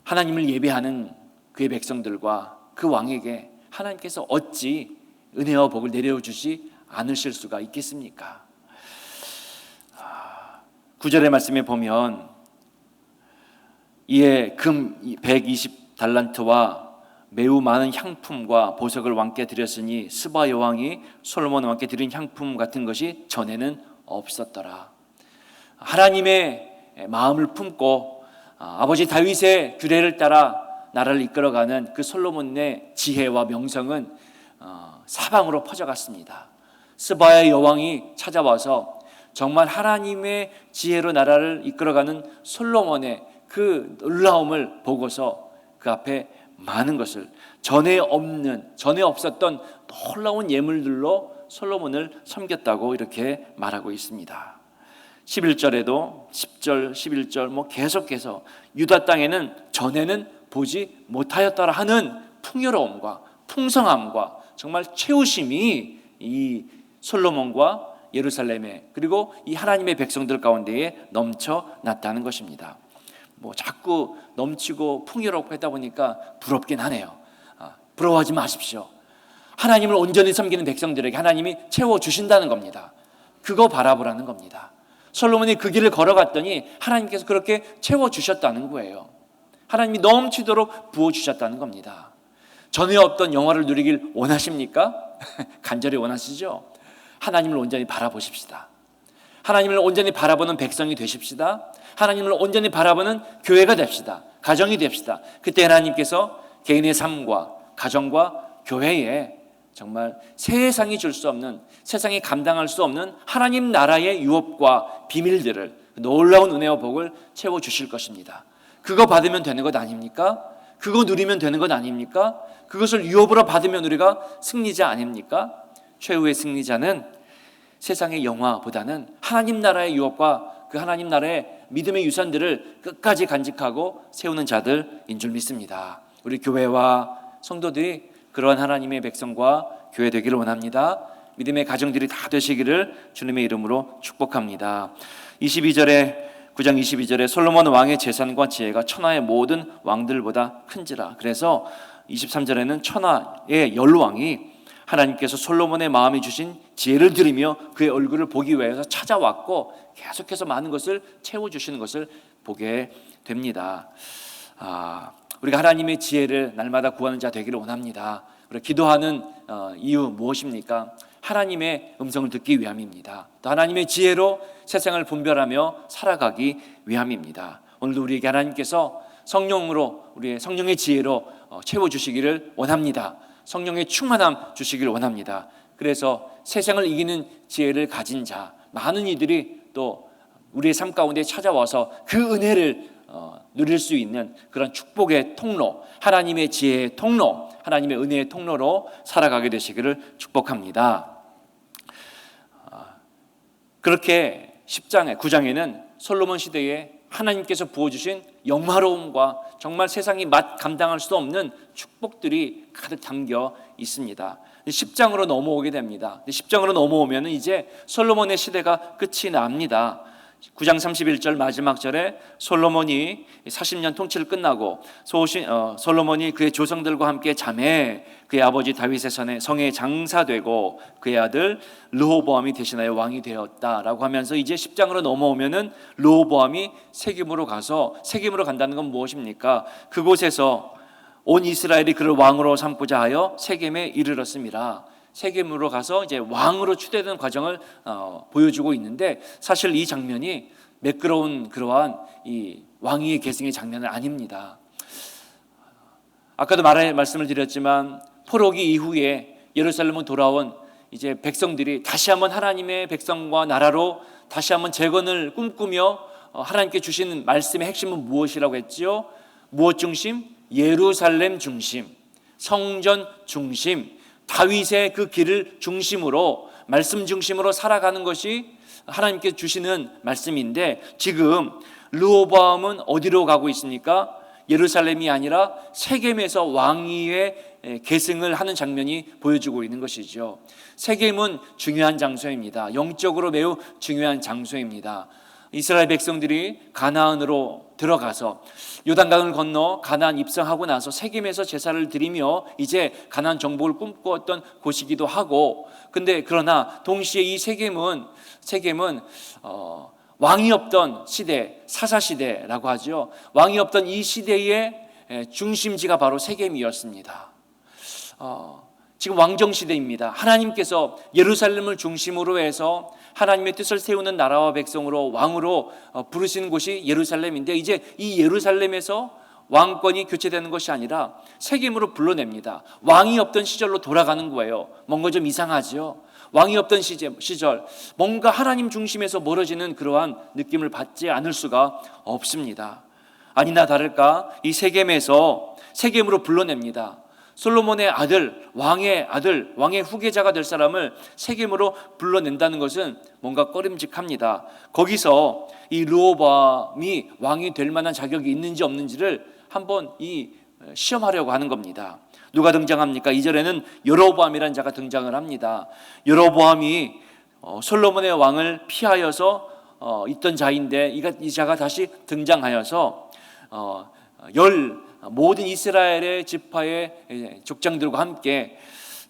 하나님을 예배하는 그의 백성들과 그 왕에게 하나님께서 어찌 은혜와 복을 내려주지 않으실 수가 있겠습니까? 9절의 말씀에 보면 이에 금 120달란트와 매우 많은 향품과 보석을 왕께 드렸으니 스바 여왕이 솔로몬 왕께 드린 향품 같은 것이 전에는 없었더라. 하나님의 마음을 품고 아버지 다윗의 규례를 따라 나라를 이끌어가는 그 솔로몬의 지혜와 명성은 사방으로 퍼져갔습니다. 스바의 여왕이 찾아와서 정말 하나님의 지혜로 나라를 이끌어가는 솔로몬의 그 놀라움을 보고서 그 앞에 많은 것을 전에 없었던 놀라운 예물들로 솔로몬을 섬겼다고 이렇게 말하고 있습니다. 11절에도 10절, 11절 계속해서 유다 땅에는 전에는 보지 못하였더라 하는 풍요로움과 풍성함과 정말 채우심이 이 솔로몬과 예루살렘에 그리고 이 하나님의 백성들 가운데에 넘쳐났다는 것입니다. 자꾸 넘치고 풍요롭고 하다 보니까 부럽긴 하네요. 부러워하지 마십시오. 하나님을 온전히 섬기는 백성들에게 하나님이 채워주신다는 겁니다. 그거 바라보라는 겁니다. 솔로몬이 그 길을 걸어갔더니 하나님께서 그렇게 채워주셨다는 거예요. 하나님이 넘치도록 부어주셨다는 겁니다. 전에 없던 영화를 누리길 원하십니까? 간절히 원하시죠? 하나님을 온전히 바라보십시다. 하나님을 온전히 바라보는 백성이 되십시다. 하나님을 온전히 바라보는 교회가 됩시다. 가정이 됩시다. 그때 하나님께서 개인의 삶과 가정과 교회에 정말 세상이 줄 수 없는, 세상이 감당할 수 없는 하나님 나라의 유업과 비밀들을, 놀라운 은혜와 복을 채워주실 것입니다. 그거 받으면 되는 것 아닙니까? 그거 누리면 되는 것 아닙니까? 그것을 유업으로 받으면 우리가 승리자 아닙니까? 최후의 승리자는 세상의 영화보다는 하나님 나라의 유업과 그 하나님 나라의 믿음의 유산들을 끝까지 간직하고 세우는 자들인 줄 믿습니다. 우리 교회와 성도들이 그러한 하나님의 백성과 교회 되기를 원합니다. 믿음의 가정들이 다 되시기를 주님의 이름으로 축복합니다. 9장 22절에 솔로몬 왕의 재산과 지혜가 천하의 모든 왕들보다 큰지라. 그래서 23절에는 천하의 열왕이 하나님께서 솔로몬의 마음에 주신 지혜를 드리며 그의 얼굴을 보기 위해서 찾아왔고 계속해서 많은 것을 채워주시는 것을 보게 됩니다. 우리가 하나님의 지혜를 날마다 구하는 자 되기를 원합니다. 우리가 기도하는 이유 무엇입니까? 하나님의 음성을 듣기 위함입니다. 또 하나님의 지혜로 세상을 분별하며 살아가기 위함입니다. 오늘도 우리에게 하나님께서 성령으로, 우리의 성령의 지혜로 채워주시기를 원합니다. 성령의 충만함 주시기를 원합니다. 그래서 세상을 이기는 지혜를 가진 자, 많은 이들이 또 우리의 삶 가운데 찾아와서 그 은혜를 누릴 수 있는 그런 축복의 통로, 하나님의 지혜의 통로, 하나님의 은혜의 통로로 살아가게 되시기를 축복합니다. 그렇게 10장에 9장에는 솔로몬 시대에 하나님께서 부어주신 영화로움과 정말 세상이 감당할 수 없는 축복들이 가득 담겨 있습니다. 10장으로 넘어오게 됩니다. 10장으로 넘어오면 이제 솔로몬의 시대가 끝이 납니다. 9장 31절 마지막 절에 솔로몬이 40년 통치를 끝나고 솔로몬이 그의 조상들과 함께 잠에 그의 아버지 다윗의 성에 장사되고 그의 아들 르호보암이 대신하여 왕이 되었다라고 하면서 이제 10장으로 넘어오면은 르호보암이 세겜으로 간다는 건 무엇입니까? 그곳에서 온 이스라엘이 그를 왕으로 삼고자 하여 세겜에 이르렀습니다. 세겜으로 가서 이제 왕으로 추대되는 과정을 보여주고 있는데 사실 이 장면이 매끄러운 그러한 이 왕위의 계승의 장면은 아닙니다. 아까도 말씀을 드렸지만 포로기 이후에 예루살렘으로 돌아온 이제 백성들이 다시 한번 하나님의 백성과 나라로 다시 한번 재건을 꿈꾸며 하나님께 주신 말씀의 핵심은 무엇이라고 했지요? 무엇 중심? 예루살렘 중심, 성전 중심, 다윗의 그 길을 중심으로, 말씀 중심으로 살아가는 것이 하나님께 주시는 말씀인데, 지금 르호보암은 어디로 가고 있습니까? 예루살렘이 아니라 세겜에서 왕위의 계승을 하는 장면이 보여주고 있는 것이죠. 세겜은 중요한 장소입니다. 영적으로 매우 중요한 장소입니다. 이스라엘 백성들이 가나안으로 들어가서 요단강을 건너 가나안 입성하고 나서 세겜에서 제사를 드리며 이제 가나안 정복을 꿈꾸었던 곳이기도 하고, 근데 그러나 동시에 이 세겜은 왕이 없던 시대, 사사시대라고 하죠. 왕이 없던 이 시대의 중심지가 바로 세겜이었습니다. 지금 왕정시대입니다. 하나님께서 예루살렘을 중심으로 해서 하나님의 뜻을 세우는 나라와 백성으로 왕으로 부르시는 곳이 예루살렘인데, 이제 이 예루살렘에서 왕권이 교체되는 것이 아니라 세겜으로 불러냅니다. 왕이 없던 시절로 돌아가는 거예요. 뭔가 좀 이상하죠. 왕이 없던 시절, 뭔가 하나님 중심에서 멀어지는 그러한 느낌을 받지 않을 수가 없습니다. 아니나 다를까 이 세겜으로 불러냅니다. 솔로몬의 아들, 왕의 후계자가 될 사람을 세겜으로 불러낸다는 것은 뭔가 꺼림직합니다. 거기서 이 르호보암이 왕이 될 만한 자격이 있는지 없는지를 한번 시험하려고 하는 겁니다. 누가 등장합니까? 2절에는 여로보암이라는 자가 등장을 합니다. 여로보암이 솔로몬의 왕을 피하여서 있던 자인데, 이 자가 다시 등장하여서 모든 이스라엘의 지파의 족장들과 함께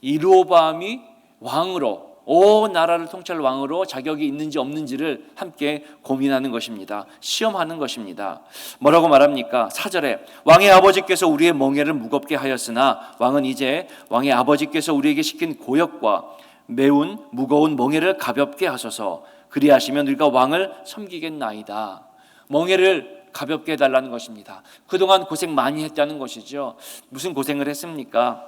이 르호보암이 왕으로, 온 나라를 통치할 왕으로 자격이 있는지 없는지를 함께 고민하는 것입니다. 시험하는 것입니다. 뭐라고 말합니까? 4절에 왕의 아버지께서 우리의 멍에를 무겁게 하였으나 왕은 이제 왕의 아버지께서 우리에게 시킨 고역과 매운 무거운 멍에를 가볍게 하소서. 그리하시면 우리가 왕을 섬기겠나이다. 멍에를 가볍게 해달라는 것입니다. 그동안 고생 많이 했다는 것이죠. 무슨 고생을 했습니까?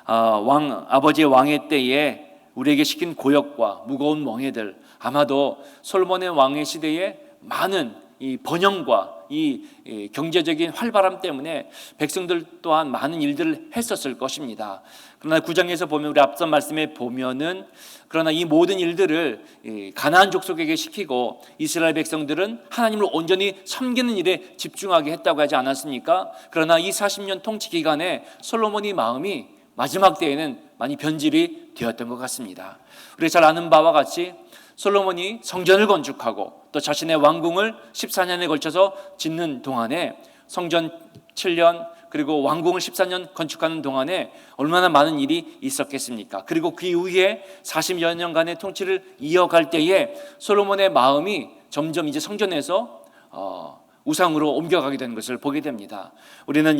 아버지의 왕의 때에 우리에게 시킨 고역과 무거운 멍에들, 아마도 솔로몬의 왕의 시대에 많은 이 번영과 이 경제적인 활발함 때문에 백성들 또한 많은 일들을 했었을 것입니다. 그러나 9장에서 보면, 우리 앞선 말씀에 보면은, 그러나 이 모든 일들을 가나안 족속에게 시키고 이스라엘 백성들은 하나님을 온전히 섬기는 일에 집중하게 했다고 하지 않았습니까? 그러나 이 40년 통치 기간에 솔로몬의 마음이 마지막 때에는 많이 변질이 되었던 것 같습니다. 우리가 잘 아는 바와 같이 솔로몬이 성전을 건축하고 또 자신의 왕궁을 14년에 걸쳐서 짓는 동안에, 성전 7년 그리고 왕궁을 14년 건축하는 동안에 얼마나 많은 일이 있었겠습니까? 그리고 그 이후에 40여 년간의 통치를 이어갈 때에 솔로몬의 마음이 점점 이제 성전에서 우상으로 옮겨가게 되는 것을 보게 됩니다. 우리는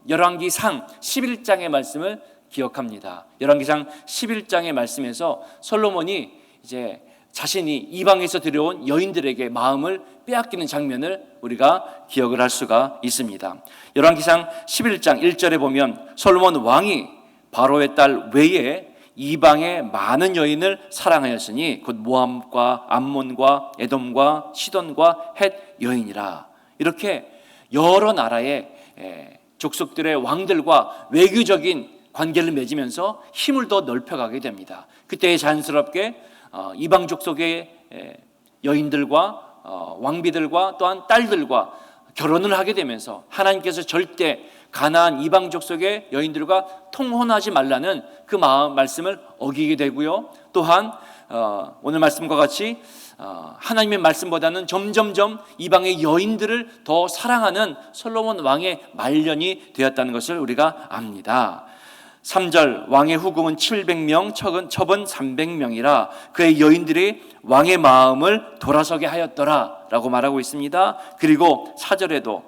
열왕기상 11장의 말씀을 기억합니다. 열왕기상 11장의 말씀에서 솔로몬이 이제 자신이 이방에서 들여온 여인들에게 마음을 빼앗기는 장면을 우리가 기억을 할 수가 있습니다. 열왕기상 11장 1절에 보면, 솔로몬 왕이 바로의 딸 외에 이방의 많은 여인을 사랑하였으니 곧 모함과 암몬과 에돔과 시돈과 헷 여인이라. 이렇게 여러 나라의 족속들의 왕들과 외교적인 관계를 맺으면서 힘을 더 넓혀가게 됩니다. 그때 자연스럽게 이방 족속의 여인들과 왕비들과 또한 딸들과 결혼을 하게 되면서 하나님께서 절대 가나안 이방 족속의 여인들과 통혼하지 말라는 그 말씀을 어기게 되고요. 또한 오늘 말씀과 같이 하나님의 말씀보다는 점점점 이방의 여인들을 더 사랑하는 솔로몬 왕의 말년이 되었다는 것을 우리가 압니다. 3절, 왕의 후궁은 700명, 첩은 300명이라 그의 여인들이 왕의 마음을 돌아서게 하였더라 라고 말하고 있습니다. 그리고 4절에도,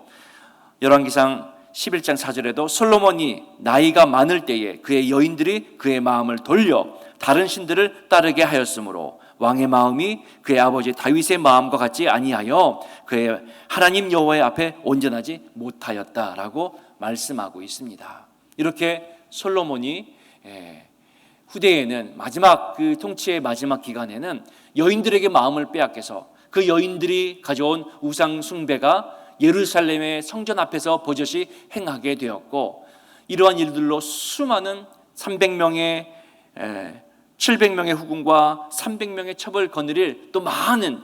열왕기상 11장 4절에도 솔로몬이 나이가 많을 때에 그의 여인들이 그의 마음을 돌려 다른 신들을 따르게 하였으므로 왕의 마음이 그의 아버지 다윗의 마음과 같지 아니하여 그의 하나님 여호와의 앞에 온전하지 못하였다라고 말씀하고 있습니다. 이렇게 솔로몬이 후대에는 마지막 그 통치의 마지막 기간에는 여인들에게 마음을 빼앗겨서 그 여인들이 가져온 우상 숭배가 예루살렘의 성전 앞에서 버젓이 행하게 되었고, 이러한 일들로 수많은 300명의 700명의 후궁과 300명의 첩을 거느릴 또 많은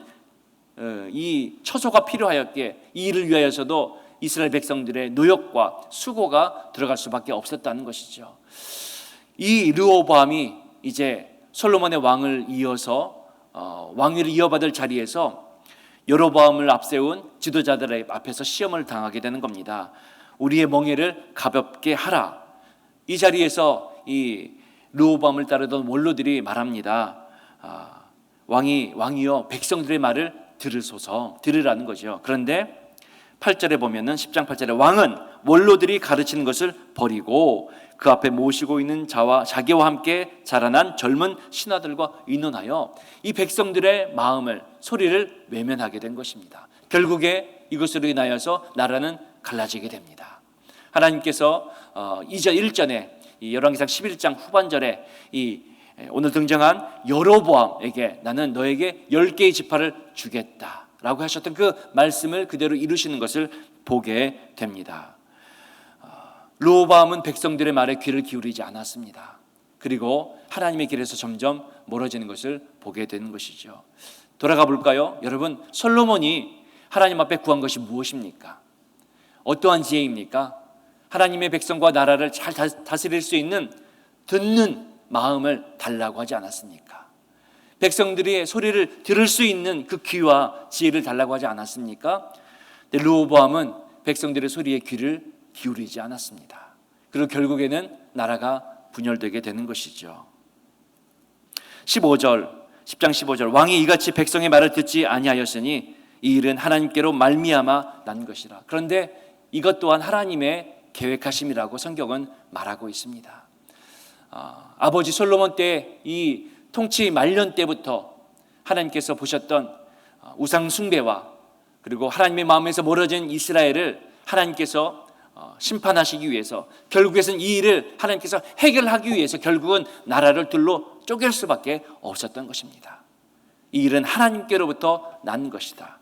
이 처소가 필요하였기에 이 일을 위하여서도 이스라엘 백성들의 노역과 수고가 들어갈 수밖에 없었다는 것이죠. 이 르호보암이 이제 솔로몬의 왕을 이어서 왕위를 이어받을 자리에서 여로보암을 앞세운 지도자들 앞에서 시험을 당하게 되는 겁니다. 우리의 멍에를 가볍게 하라. 이 자리에서 이 르호보암을 따르던 원로들이 말합니다. 왕이여 백성들의 말을 들으라는 거죠. 그런데 8절에 보면은 10장 8절에 왕은 원로들이 가르치는 것을 버리고 그 앞에 모시고 있는 자와 자기와 함께 자라난 젊은 신하들과 의논하여 이 백성들의 마음을 소리를 외면하게 된 것입니다. 결국에 이것으로 인하여서 나라는 갈라지게 됩니다. 하나님께서 2절 1절에 열왕기상 11장 후반절에 오늘 등장한 여로보암에게 나는 너에게 10개의 지파를 주겠다라고 하셨던 그 말씀을 그대로 이루시는 것을 보게 됩니다. 르호보암은 백성들의 말에 귀를 기울이지 않았습니다. 그리고 하나님의 길에서 점점 멀어지는 것을 보게 되는 것이죠. 돌아가 볼까요? 여러분, 솔로몬이 하나님 앞에 구한 것이 무엇입니까? 어떠한 지혜입니까? 하나님의 백성과 나라를 잘 다스릴 수 있는 듣는 마음을 달라고 하지 않았습니까? 백성들이 소리를 들을 수 있는 그 귀와 지혜를 달라고 하지 않았습니까? 근데 르호보암은 백성들의 소리에 귀를 기울이지 않았습니다. 그리고 결국에는 나라가 분열되게 되는 것이죠. 10장 15절 왕이 이같이 백성의 말을 듣지 아니하였으니 이 일은 하나님께로 말미암아 난 것이라. 그런데 이것 또한 하나님의 계획하심이라고 성경은 말하고 있습니다. 아버지 솔로몬 때 이 통치 말년 때부터 하나님께서 보셨던 우상 숭배와 그리고 하나님의 마음에서 멀어진 이스라엘을 하나님께서 심판하시기 위해서, 결국에는 이 일을 하나님께서 해결하기 위해서 결국은 나라를 둘로 쪼갤 수밖에 없었던 것입니다. 이 일은 하나님께로부터 난 것이다.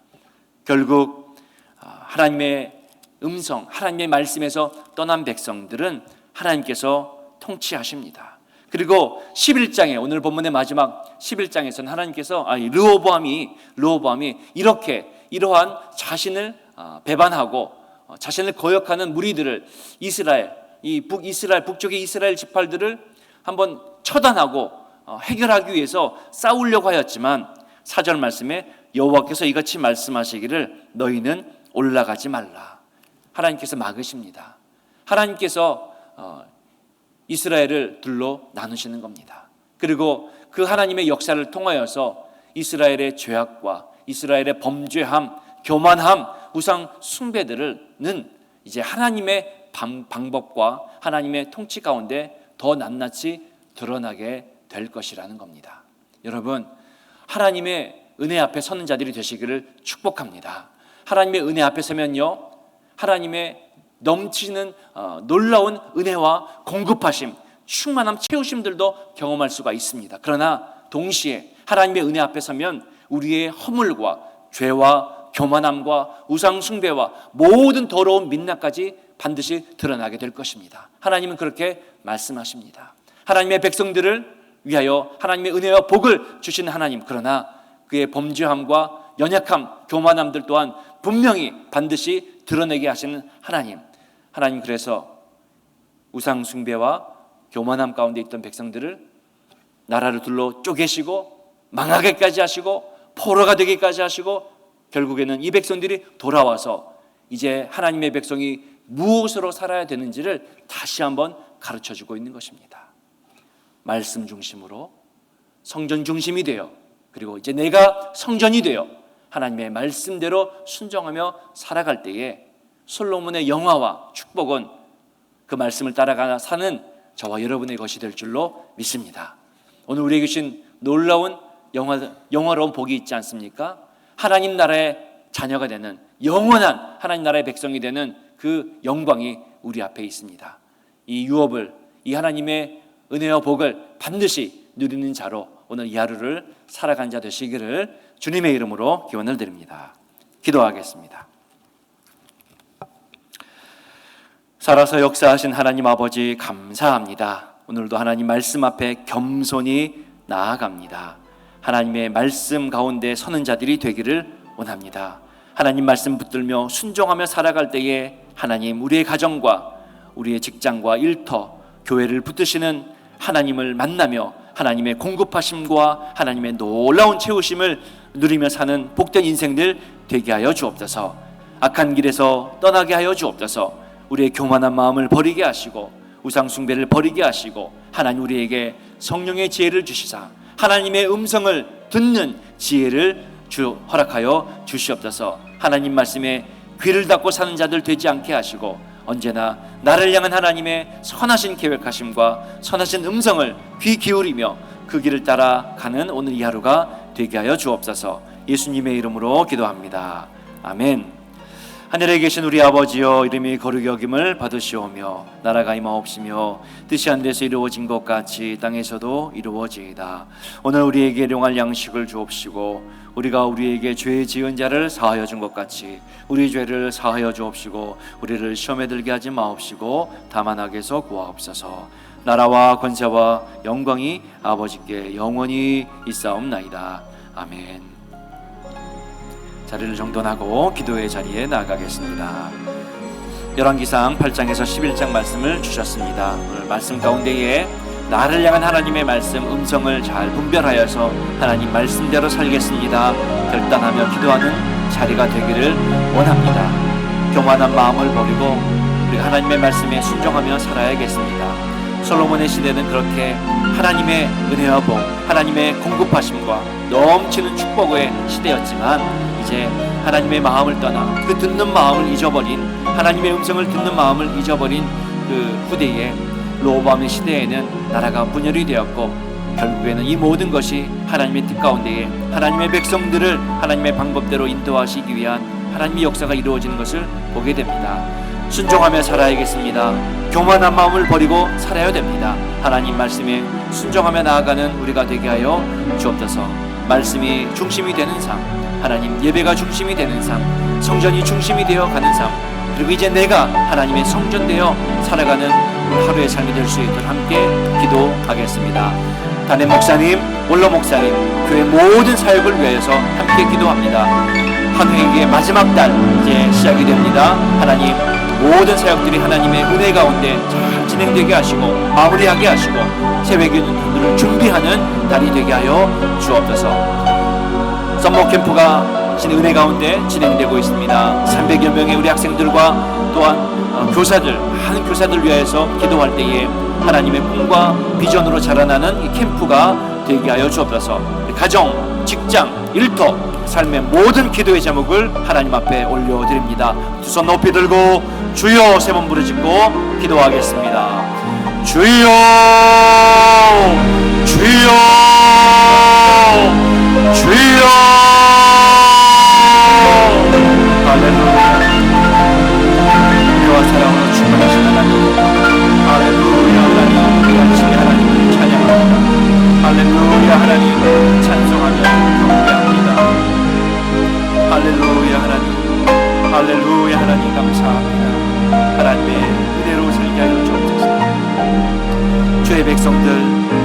결국 하나님의 음성, 하나님의 말씀에서 떠난 백성들은 하나님께서 통치하십니다. 그리고 11장에 오늘 본문의 마지막 11장에서는 하나님께서 르호보암이 이러한 자신을 배반하고 자신을 거역하는 무리들을 북이스라엘 북쪽의 이스라엘 지파들을 한번 처단하고 해결하기 위해서 싸우려고 하였지만 4절 말씀에 여호와께서 이같이 말씀하시기를 너희는 올라가지 말라. 하나님께서 막으십니다. 하나님께서 이스라엘을 둘로 나누시는 겁니다. 그리고 그 하나님의 역사를 통하여서 이스라엘의 죄악과 이스라엘의 범죄함, 교만함, 우상 숭배들은 이제 하나님의 방법과 하나님의 통치 가운데 더 낱낱이 드러나게 될 것이라는 겁니다. 여러분, 하나님의 은혜 앞에 서는 자들이 되시기를 축복합니다. 하나님의 은혜 앞에 서면요, 하나님의 넘치는 놀라운 은혜와 공급하심, 충만함, 채우심들도 경험할 수가 있습니다. 그러나 동시에 하나님의 은혜 앞에 서면 우리의 허물과 죄와 교만함과 우상 숭배와 모든 더러운 민낯까지 반드시 드러나게 될 것입니다. 하나님은 그렇게 말씀하십니다. 하나님의 백성들을 위하여 하나님의 은혜와 복을 주시는 하나님, 그러나 그의 범죄함과 연약함, 교만함들 또한 분명히 반드시 드러내게 하시는 하나님. 하나님 그래서 우상 숭배와 교만함 가운데 있던 백성들을 나라를 둘러 쪼개시고 망하게까지 하시고 포로가 되기까지 하시고 결국에는 이 백성들이 돌아와서 이제 하나님의 백성이 무엇으로 살아야 되는지를 다시 한번 가르쳐주고 있는 것입니다. 말씀 중심으로 성전 중심이 되어, 그리고 이제 내가 성전이 되어 하나님의 말씀대로 순종하며 살아갈 때에 솔로몬의 영화와 축복은 그 말씀을 따라가 사는 저와 여러분의 것이 될 줄로 믿습니다. 오늘 우리에게 주신 놀라운 영화로운 복이 있지 않습니까? 하나님 나라의 자녀가 되는, 영원한 하나님 나라의 백성이 되는 그 영광이 우리 앞에 있습니다. 이 유업을, 이 하나님의 은혜와 복을 반드시 누리는 자로 오늘 이 하루를 살아간 자 되시기를 주님의 이름으로 기원을 드립니다. 기도하겠습니다. 살아서 역사하신 하나님 아버지 감사합니다. 오늘도 하나님 말씀 앞에 겸손히 나아갑니다. 하나님의 말씀 가운데 서는 자들이 되기를 원합니다. 하나님 말씀 붙들며 순종하며 살아갈 때에 하나님, 우리의 가정과 우리의 직장과 일터, 교회를 붙드시는 하나님을 만나며 하나님의 공급하심과 하나님의 놀라운 채우심을 누리며 사는 복된 인생들 되게 하여 주옵소서. 악한 길에서 떠나게 하여 주옵소서. 우리의 교만한 마음을 버리게 하시고 우상 숭배를 버리게 하시고 하나님 우리에게 성령의 지혜를 주시사 하나님의 음성을 듣는 지혜를 허락하여 주시옵소서. 하나님 말씀에 귀를 닫고 사는 자들 되지 않게 하시고 언제나 나를 향한 하나님의 선하신 계획하심과 선하신 음성을 귀 기울이며 그 길을 따라가는 오늘 이 하루가 되게 하여 주옵소서. 예수님의 이름으로 기도합니다. 아멘. 하늘에 계신 우리 아버지여, 이름이 거룩히 여김을 받으시오며 나라가 임하옵시며 뜻이 하늘에서 이루어진 것 같이 땅에서도 이루어지이다. 오늘 우리에게 일용할 양식을 주옵시고 우리가 우리에게 죄 지은 자를 사하여 준 것 같이 우리 죄를 사하여 주옵시고 우리를 시험에 들게 하지 마옵시고 다만 악에서 구하옵소서. 나라와 권세와 영광이 아버지께 영원히 있사옵나이다. 아멘. 자리를 정돈하고 기도의 자리에 나아가겠습니다. 열왕기상 8장에서 11장 말씀을 주셨습니다. 오늘 말씀 가운데에 나를 향한 하나님의 말씀 음성을 잘 분별하여서 하나님 말씀대로 살겠습니다 결단하며 기도하는 자리가 되기를 원합니다. 교만한 마음을 버리고 우리가 하나님의 말씀에 순종하며 살아야겠습니다. 솔로몬의 시대는 그렇게 하나님의 은혜와 복, 하나님의 공급하심과 넘치는 축복의 시대였지만 이제 하나님의 마음을 떠나 그 듣는 마음을 잊어버린, 하나님의 음성을 듣는 마음을 잊어버린 그 후대에 로보암의 시대에는 나라가 분열이 되었고 결국에는 이 모든 것이 하나님의 뜻 가운데에 하나님의 백성들을 하나님의 방법대로 인도하시기 위한 하나님의 역사가 이루어지는 것을 보게 됩니다. 순종하며 살아야겠습니다. 교만한 마음을 버리고 살아야 됩니다. 하나님 말씀에 순종하며 나아가는 우리가 되게 하여 주옵소서. 말씀이 중심이 되는 삶, 하나님 예배가 중심이 되는 삶, 성전이 중심이 되어 가는 삶, 그리고 이제 내가 하나님의 성전 되어 살아가는 하루의 삶이 될 수 있도록 함께 기도하겠습니다. 담임 목사님, 원로 목사님, 교회 모든 사역을 위하여서 함께 기도합니다. 한 회기의 마지막 달 이제 시작이 됩니다. 하나님 모든 사역들이 하나님의 은혜 가운데 잘 진행되게 하시고 마무리하게 하시고 새 회기를 준비하는 달이 되게 하여 주옵소서. 썸머 캠프가 신 은혜 가운데 진행되고 있습니다. 300여 명의 우리 학생들과 또한 교사들, 많은 교사들 위하여서 기도할 때에 하나님의 꿈과 비전으로 자라나는 이 캠프가 되게 하여 주옵소서. 가정, 직장, 일터, 삶의 모든 기도의 제목을 하나님 앞에 올려드립니다. 두 손 높이 들고 주여 세 번 부르짖고 기도하겠습니다. 주여, 주여, 주여. 할렐루야. 은혜와 사랑으로 충만하신 하나님, 할렐루야. 하나님 그 아침에 하나님을 찬양합니다. 할렐루야. 하나님 찬송하며 경배합니다. 할렐루야. 하나님, 할렐루야. 하나님 감사합니다. 하나님의 은혜로 살게 하여 주옵소서. 주의 백성들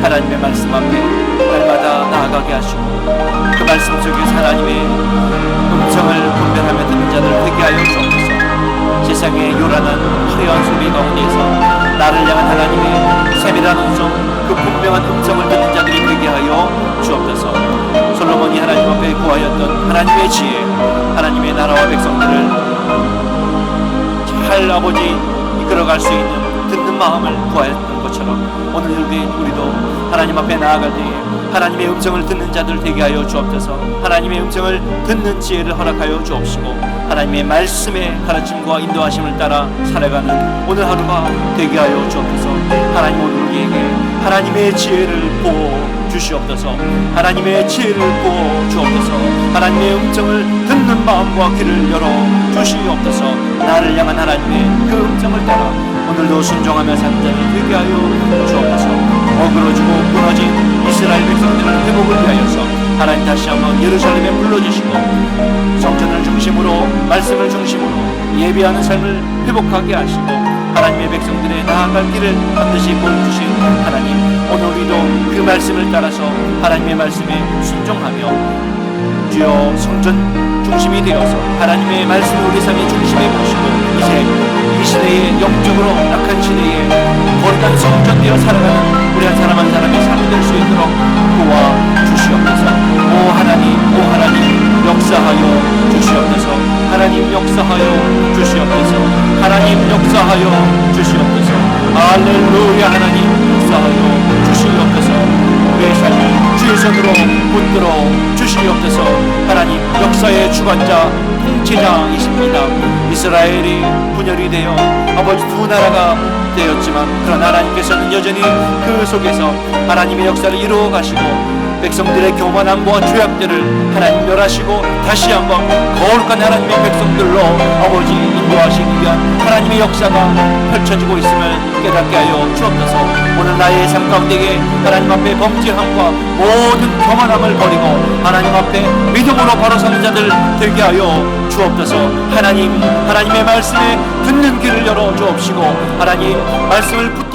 하나님의 말씀 앞에 날마다 나아가게 하시고 그 말씀 속에서 하나님의 음성을 분별하며 듣는 자들 되게 하여 주옵소서. 세상의 요란한 화려한 소리 가운데서 나를 향한 하나님의 세밀한 음성, 그 분명한 음성을 듣는 자들이 되게 하여 주옵소서. 솔로몬이 하나님 앞에 구하였던 하나님의 지혜, 하나님의 나라와 백성들을 잘 아버지 이끌어갈 수 있는 듣는 마음을 구하였던 것처럼 오늘 우리도 하나님 앞에 나아갈 때에 하나님의 음성을 듣는 자들 되게 하여 주옵소서. 하나님의 음성을 듣는 지혜를 허락하여 주옵시고 하나님의 말씀의 가르침과 인도하심을 따라 살아가는 오늘 하루가 되게 하여 주옵소서. 하나님 오늘 우리에게 하나님의 지혜를 부어 주시옵소서. 하나님의 지혜를 부어 주옵소서. 하나님의 음성을 듣는 마음과 귀를 열어 주시옵소서. 나를 향한 하나님의 그 음성을 따라 오늘도 순종하며 사는 자를 되게 하여 주옵소서. 어그러지고 무너진 이스라엘 백성들을 회복을 위하여서 하나님 다시 한번 예루살렘에 불러주시고 성전을 중심으로 말씀을 중심으로 예배하는 삶을 회복하게 하시고 하나님의 백성들의 나아갈 길을 반드시 보여주신 하나님, 오늘 우리도 그 말씀을 따라서 하나님의 말씀에 순종하며 주여 성전 중심이 되어서 하나님의 말씀을 우리 삶의 중심에 모시고 이제 이 시대에 영적으로 악한 시대에 거룩한 성전되어 살아가는 우리 한 사람 한 사람의 삶이 될 수 있도록 도와 주시옵소서. 오 하나님 역사하여 주시옵소서. 하나님 역사하여 주시옵소서. 하나님 역사하여 주시옵소서. 할렐루야. 하나님 역사하여 주시옵소서. 우리의 삶을 주의 손으로 붙들어 주시옵소서. 하나님 역사의 주관자 통치자이십니다. 이스라엘이 분열이 되어 아버지 두 나라가 되었지만 그러나 하나님께서는 여전히 그 속에서 하나님의 역사를 이루어 가시고 백성들의 교만함과 죄악들을 하나님 멸하시고 다시 한번 거룩한 하나님의 백성들로 아버지 인도하시기 위한 하나님의 역사가 펼쳐지고 있음을 깨닫게 하여 주옵소서. 오늘 나의 삶 가운데에 하나님 앞에 범죄함과 모든 교만함을 버리고 하나님 앞에 믿음으로 바로 서는 자들 되게 하여 주옵소서. 하나님의 말씀에 듣는 귀를 열어 주옵시고 하나님 말씀을 붙들어